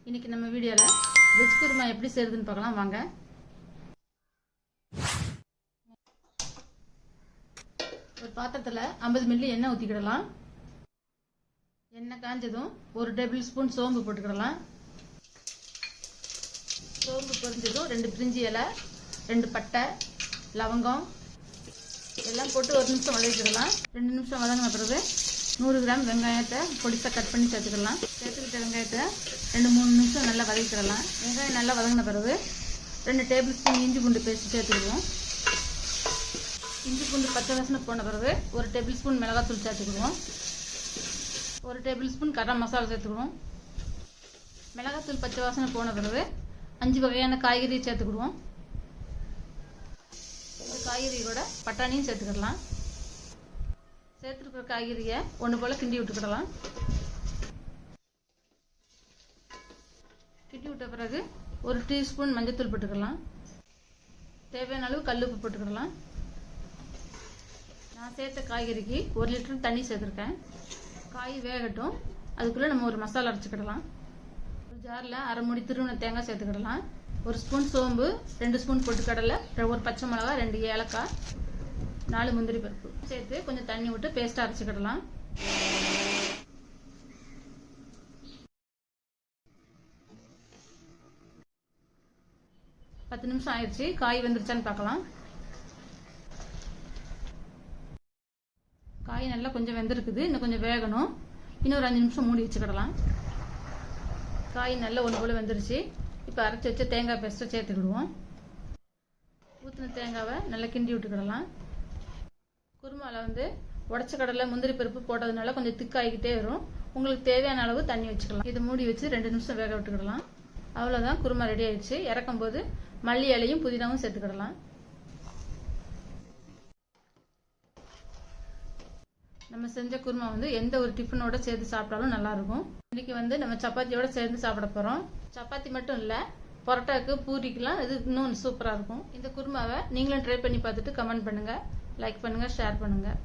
இன்னைக்கு நம்ம வீடியோவில் வெஜ் குருமா எப்படி செய்யறதுன்னு பார்க்கலாம் வாங்க. ஒரு பாத்திரத்தில் 50 மில்லி எண்ணெய் ஊற்றிக்கிடலாம். எண்ணெய் காஞ்சதும் 1 டேபிள் ஸ்பூன் சோம்பு போட்டுக்கிடலாம். சோம்பு பொரிஞ்சதும் 2 பிரிஞ்சி இலை, 2 பட்டை, லவங்கம் எல்லாம் போட்டு 1 நிமிஷம் வதக்கிடலாம். 2 நிமிஷம் வதங்கின பிறகு 100 கிராம் வெங்காயத்தை பொடிசாக கட் பண்ணி சேர்த்துக்கலாம். சேர்த்துக்கிட்ட வெங்காயத்தை 2-3 நிமிஷம் நல்லா வதக்கிடலாம். வெங்காயம் நல்லா வதங்கின பிறகு 2 டேபிள் ஸ்பூன் இஞ்சி பூண்டு பேஸ்ட் சேர்த்துக்குவோம். இஞ்சி பூண்டு பச்சை வாசனை போன பிறகு 1 டேபிள் ஸ்பூன் மிளகாத்தூள் சேர்த்துக்குவோம். 1 டேபிள் ஸ்பூன் கரம் மசாலா சேர்த்துக்குவோம். மிளகாத்தூள் பச்சை வாசனை போன பிறகு 5 வகையான காய்கறி சேர்த்துக்கிடுவோம். இந்த காய்கறியோட பட்டாணியும் சேர்த்துக்கிடலாம். சேர்த்துருக்கிற காய்கறியை ஒன்று போல் கிண்டி விட்டுக்கிடலாம். கிண்டி விட்ட பிறகு 1 டீஸ்பூன் மஞ்சத்தூள் போட்டுக்கலாம். தேவையான அளவு கல்லுப்பு போட்டுக்கிடலாம். நான் சேர்த்த காய்கறிக்கு 1 லிட்டர் தண்ணி சேர்த்துருக்கேன். காய் வேகட்டும், அதுக்குள்ளே நம்ம ஒரு மசாலா அரைச்சிக்கிடலாம். ஒரு ஜாரில் 1/2 மூடி துருவின தேங்காய் சேர்த்துக்கிடலாம். 1 ஸ்பூன் சோம்பு, 2 ஸ்பூன் பொட்டுக்கடலை, 1 பச்சை மிளகா, 2 ஏலக்காய், 4 முந்திரி பருப்பு சேர்த்து கொஞ்சம் தண்ணி விட்டு பேஸ்ட்டாக அரைச்சிக்கிடலாம். பத்து நிமிஷம் ஆயிடுச்சு. காய் வெந்துருச்சான்னு பார்க்கலாம். காய் நல்லா கொஞ்சம் வெந்திருக்குது, இன்னும் கொஞ்சம் வேகணும். இன்னொரு 5 நிமிஷம் மூடி வச்சுக்கிடலாம். காய் நல்லா ஒன்று போல வெந்துருச்சு. இப்போ அரைச்சி வச்ச தேங்காய் பேஸ்ட்டை சேர்த்துக்கிடுவோம். ஊற்றின தேங்காவை நல்லா கிண்டி விட்டுக்கிடலாம். குருமாவில் உடச்ச கடலை முந்திரி பருப்பு போட்டதுனால கொஞ்சம் திக்காகிக்கிட்டே வரும். உங்களுக்கு தேவையான அளவு தண்ணி வச்சுக்கலாம். இதை மூடி வச்சு 2 நிமிஷம் வேக விட்டுக்கிடலாம். அவ்வளோதான், குருமா ரெடி ஆயிடுச்சு. இறக்கும் போது மல்லி இலையும் புதினாவும் சேர்த்துக்கிடலாம். நம்ம செஞ்ச குருமா எந்த ஒரு டிஃபனோட சேர்த்து சாப்பிட்டாலும் நல்லா இருக்கும். இன்னைக்கு நம்ம சப்பாத்தியோட சேர்ந்து சாப்பிட போகிறோம். சப்பாத்தி மட்டும் இல்லை, பரோட்டாக்கு பூரிக்கெல்லாம் இது இன்னும் சூப்பராக இருக்கும். இந்த குருமாவை நீங்களும் ட்ரை பண்ணி பார்த்துட்டு கமெண்ட் பண்ணுங்கள், லைக் பண்ணுங்கள், ஷேர் பண்ணுங்கள்.